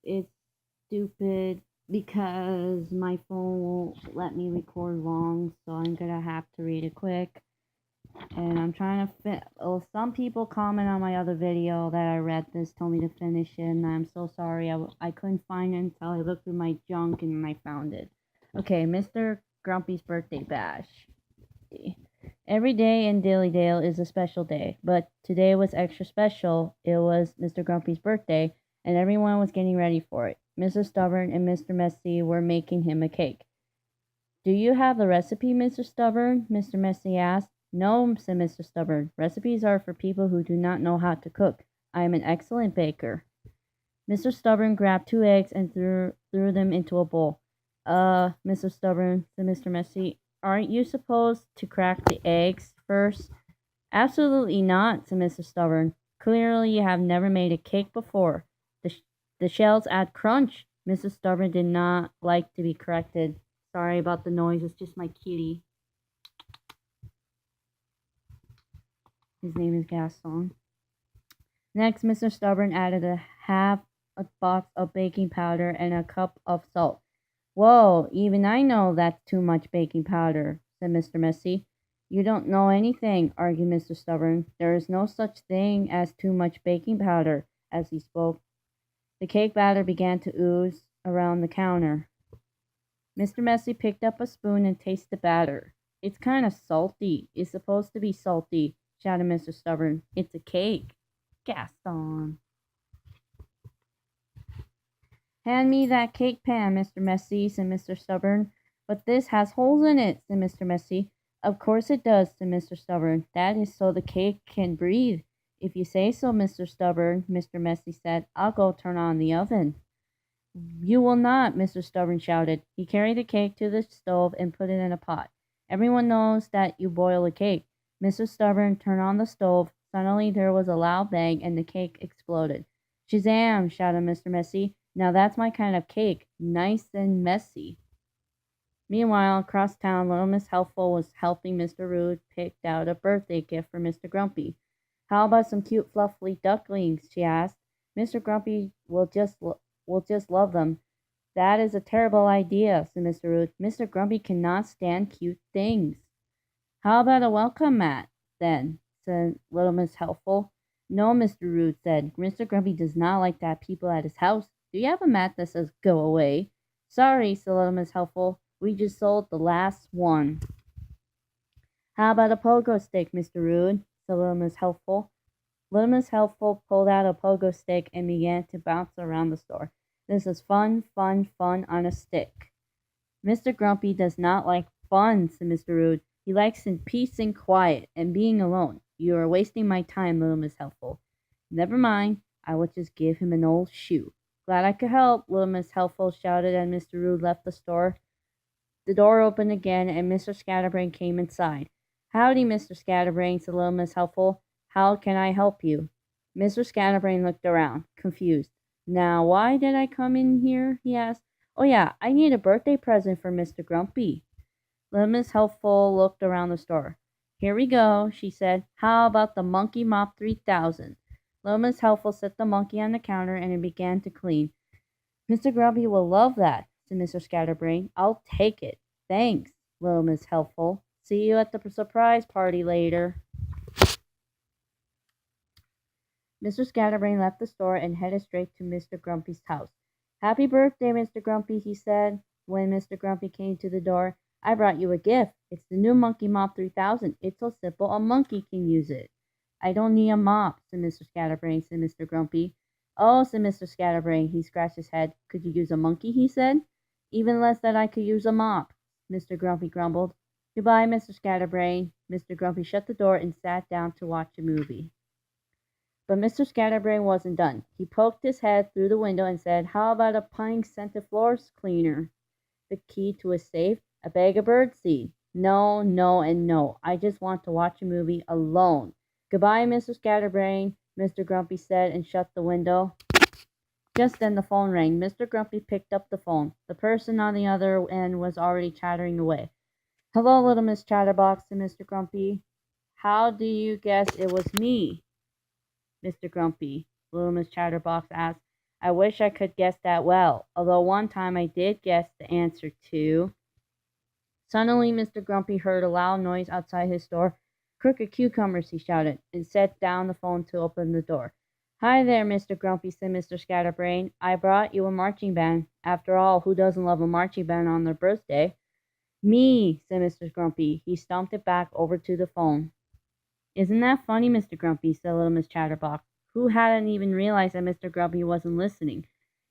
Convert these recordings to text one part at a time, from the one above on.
It's stupid because my phone won't let me record long, so I'm gonna have to read it quick. And I'm trying to some people comment on my other video that I read this, told me to finish it, and I'm so sorry. I couldn't find it until I looked through my junk and I found it. Okay, Mr. Grumpy's birthday bash. Every day in Dillydale is a special day, but today was extra special. It was Mr. Grumpy's birthday, and everyone was getting ready for it. Mr. Stubborn and Mr. Messy were making him a cake. Do you have the recipe, Mr. Stubborn? Mr. Messy asked. No, said Mr. Stubborn. Recipes are for people who do not know how to cook. I am an excellent baker. Mr. Stubborn grabbed 2 eggs and threw them into a bowl. Mr. Stubborn, said Mr. Messy, aren't you supposed to crack the eggs first? Absolutely not, said Mr. Stubborn. Clearly you have never made a cake before. The shells add crunch. Mrs. Stubborn did not like to be corrected. Sorry about the noise, it's just my kitty. His name is Gaston. Next, Mr. Stubborn added a box of baking powder and a cup of salt. Whoa, even I know that's too much baking powder, said Mr. Messy. You don't know anything, argued Mr. Stubborn. There is no such thing as too much baking powder. As he spoke, the cake batter began to ooze around the counter. Mr. Messy picked up a spoon and tasted the batter. It's kind of salty. It's supposed to be salty, shouted Mr. Stubborn. It's a cake. Gaston. Hand me that cake pan, Mr. Messy, said Mr. Stubborn. But this has holes in it, said Mr. Messy. Of course it does, said Mr. Stubborn. That is so the cake can breathe. If you say so, Mr. Stubborn, Mr. Messy said, I'll go turn on the oven. You will not, Mr. Stubborn shouted. He carried the cake to the stove and put it in a pot. Everyone knows that you boil a cake. Mr. Stubborn turned on the stove. Suddenly there was a loud bang and the cake exploded. Shazam, shouted Mr. Messy. Now that's my kind of cake, nice and messy. Meanwhile, across town, little Miss Helpful was helping Mr. Rude pick out a birthday gift for Mr. Grumpy. How about some cute fluffy ducklings, she asked. Mr. Grumpy will just love them. That is a terrible idea, said Mr. Rude. Mr. Grumpy cannot stand cute things. How about a welcome mat, then, said little Miss Helpful. No, Mr. Rude said. Mr. Grumpy does not like to have people at his house. Do you have a mat that says go away? Sorry, said little Miss Helpful. We just sold the last one. How about a pogo stick, Mr. Rude? Said little Miss Helpful. Little Miss Helpful pulled out a pogo stick and began to bounce around the store. This is fun, fun, fun on a stick. Mr. Grumpy does not like fun, said Mr. Rude. He likes in peace and quiet and being alone. You are wasting my time, little Miss Helpful. Never mind, I will just give him an old shoe. Glad I could help, little Miss Helpful shouted as Mr. Rude left the store. The door opened again and Mr. Scatterbrain came inside. Howdy, Mr. Scatterbrain, said little Miss Helpful. How can I help you? Mr. Scatterbrain looked around, confused. Now, why did I come in here? He asked. Oh yeah, I need a birthday present for Mr. Grumpy. Little Miss Helpful looked around the store. Here we go, she said. How about the Monkey Mop 3000? Little Miss Helpful set the monkey on the counter and it began to clean. Mr. Grumpy will love that, said Mr. Scatterbrain. I'll take it. Thanks, little Miss Helpful. See you at the surprise party later. Mr. Scatterbrain left the store and headed straight to Mr. Grumpy's house. Happy birthday, Mr. Grumpy, he said when Mr. Grumpy came to the door. I brought you a gift. It's the new Monkey Mop 3000. It's so simple a monkey can use it. I don't need a mop, said Mr. Scatterbrain, said Mr. Grumpy. Oh, said Mr. Scatterbrain. He scratched his head. Could you use a monkey, he said. Even less that I could use a mop, Mr. Grumpy grumbled. Goodbye, Mr. Scatterbrain. Mr. Grumpy shut the door and sat down to watch a movie. But Mr. Scatterbrain wasn't done. He poked his head through the window and said, How about a pine-scented floor cleaner? The key to a safe? A bag of birdseed? No, no, and no. I just want to watch a movie alone. Goodbye, Mr. Scatterbrain, Mr. Grumpy said and shut the window. Just then the phone rang. Mr. Grumpy picked up the phone. The person on the other end was already chattering away. Hello, little Miss Chatterbox, said Mr. Grumpy. How do you guess it was me, Mr. Grumpy? Little Miss Chatterbox asked. I wish I could guess that well, although one time I did guess the answer to. Suddenly, Mr. Grumpy heard a loud noise outside his door. "Crooked cucumbers," he shouted, and set down the phone to open the door. "Hi there, Mr. Grumpy," said Mr. Scatterbrain. "I brought you a marching band. After all, who doesn't love a marching band on their birthday?" "Me," said Mr. Grumpy. He stomped it back over to the phone. "Isn't that funny, Mr. Grumpy?" said little Miss Chatterbox, who hadn't even realized that Mr. Grumpy wasn't listening.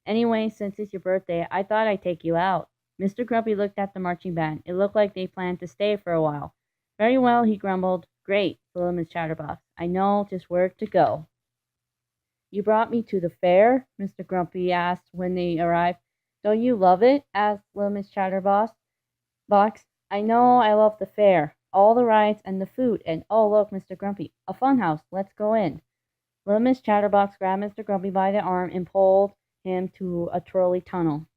"Anyway, since it's your birthday, I thought I'd take you out." Mr. Grumpy looked at the marching band. It looked like they planned to stay for a while. "Very well," he grumbled. "Great," said little Miss Chatterbox. "I know just where to go." "You brought me to the fair?" Mr. Grumpy asked when they arrived. "Don't you love it?" asked little Miss Chatterbox. "I know I love the fair. All the rides and the food, and oh, look, Mr. Grumpy, a fun house. Let's go in." Little Miss Chatterbox grabbed Mr. Grumpy by the arm and pulled him to a trolley tunnel.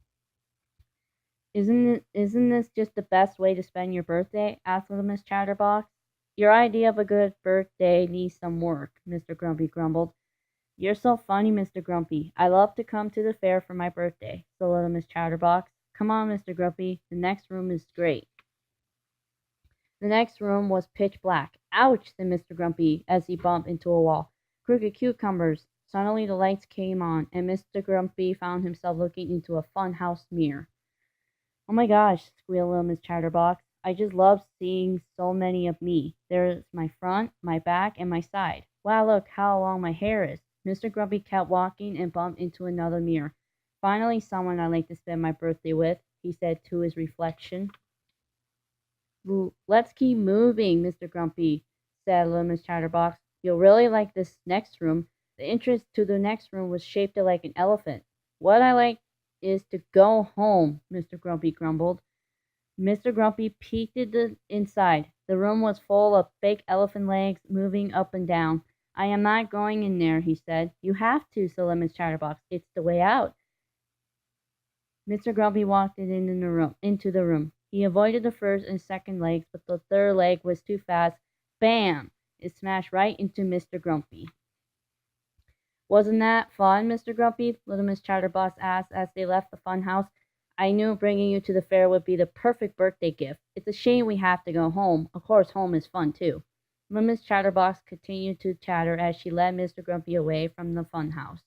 Isn't this just the best way to spend your birthday?" asked little Miss Chatterbox. "Your idea of a good birthday needs some work," Mr. Grumpy grumbled. "You're so funny, Mr. Grumpy. I love to come to the fair for my birthday," said little Miss Chatterbox. "Come on, Mr. Grumpy. The next room is great." The next room was pitch black. "Ouch!" said Mr. Grumpy as he bumped into a wall. "Crooked cucumbers!" Suddenly the lights came on, and Mr. Grumpy found himself looking into a fun house mirror. "Oh my gosh," squealed little Miss Chatterbox. "I just love seeing so many of me. There's my front, my back, and my side. Wow, look how long my hair is." Mr. Grumpy kept walking and bumped into another mirror. "Finally someone I'd like to spend my birthday with," he said to his reflection. "Let's keep moving, Mr. Grumpy," said little Miss Chatterbox. "You'll really like this next room." The entrance to the next room was shaped like an elephant. "What I like is to go home," Mr. Grumpy grumbled. Mr. Grumpy peeked inside. The room was full of fake elephant legs moving up and down. "I am not going in there," he said. "You have to," said Miss Chatterbox. "It's the way out." Mr. Grumpy walked into the room. He avoided the first and second legs, but the third leg was too fast. Bam! It smashed right into Mr. Grumpy. "Wasn't that fun, Mr. Grumpy?" little Miss Chatterbox asked as they left the fun house. "I knew bringing you to the fair would be the perfect birthday gift. It's a shame we have to go home. Of course, home is fun, too." Little Miss Chatterbox continued to chatter as she led Mr. Grumpy away from the fun house.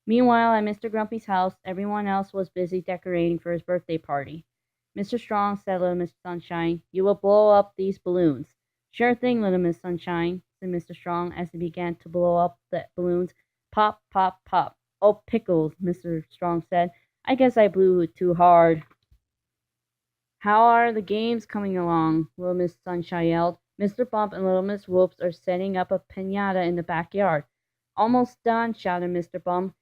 Meanwhile, at Mr. Grumpy's house, everyone else was busy decorating for his birthday party. "Mr. Strong," said little Miss Sunshine, "you will blow up these balloons." "Sure thing, little Miss Sunshine," said Mr. Strong as he began to blow up the balloons. Pop, pop, pop. "Oh, pickles," Mr. Strong said. "I guess I blew it too hard." "How are the games coming along?" little Miss Sunshine yelled. "Mr. Bump and little Miss Whoops are setting up a piñata in the backyard." "Almost done," shouted Mr. Bump.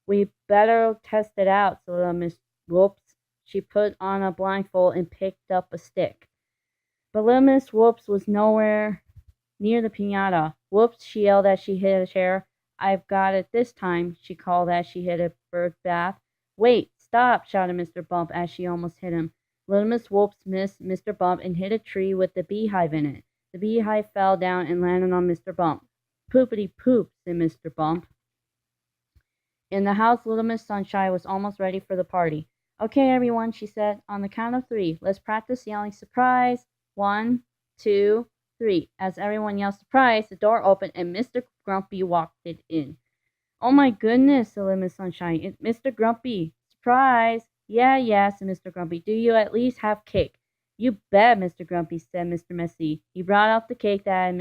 "We better test it out," said little Miss Whoops. She put on a blindfold and picked up a stick. But little Miss Whoops was nowhere near the piñata. "Whoops," she yelled as she hit a chair. "I've got it this time," she called as she hit a bird bath. "Wait, stop," shouted Mr. Bump as she almost hit him. Little Miss Whoops missed Mr. Bump and hit a tree with the beehive in it. The beehive fell down and landed on Mr. Bump. "Poopity poop," said Mr. Bump. In the house, little Miss Sunshine was almost ready for the party. "Okay, everyone," she said. "On the count of 3, let's practice yelling surprise. 1, 2, 3. As everyone yelled surprise, the door opened and Mr. Grumpy walked in. "Oh my goodness," said little Miss Sunshine. "It's Mr. Grumpy. Surprise!" Yeah, said Mr. Grumpy. "Do you at least have cake?" "You bet, Mr. Grumpy," said Mr. Messy. He brought out the cake that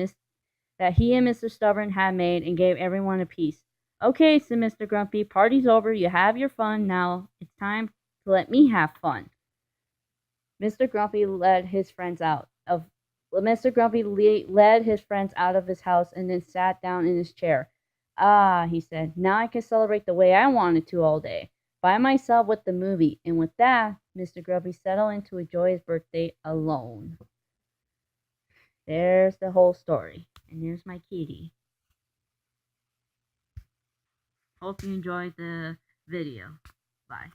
he and Mr. Stubborn had made and gave everyone a piece. "Okay," said Mr. Grumpy. "Party's over. You have your fun. Now it's time to let me have fun." Mr. Grumpy led his friends out of his house and then sat down in his chair. "Ah," he said, "now I can celebrate the way I wanted to all day, by myself with the movie." And with that, Mr. Grumpy settled in to enjoy his birthday alone. There's the whole story. And here's my kitty. Hope you enjoyed the video. Bye.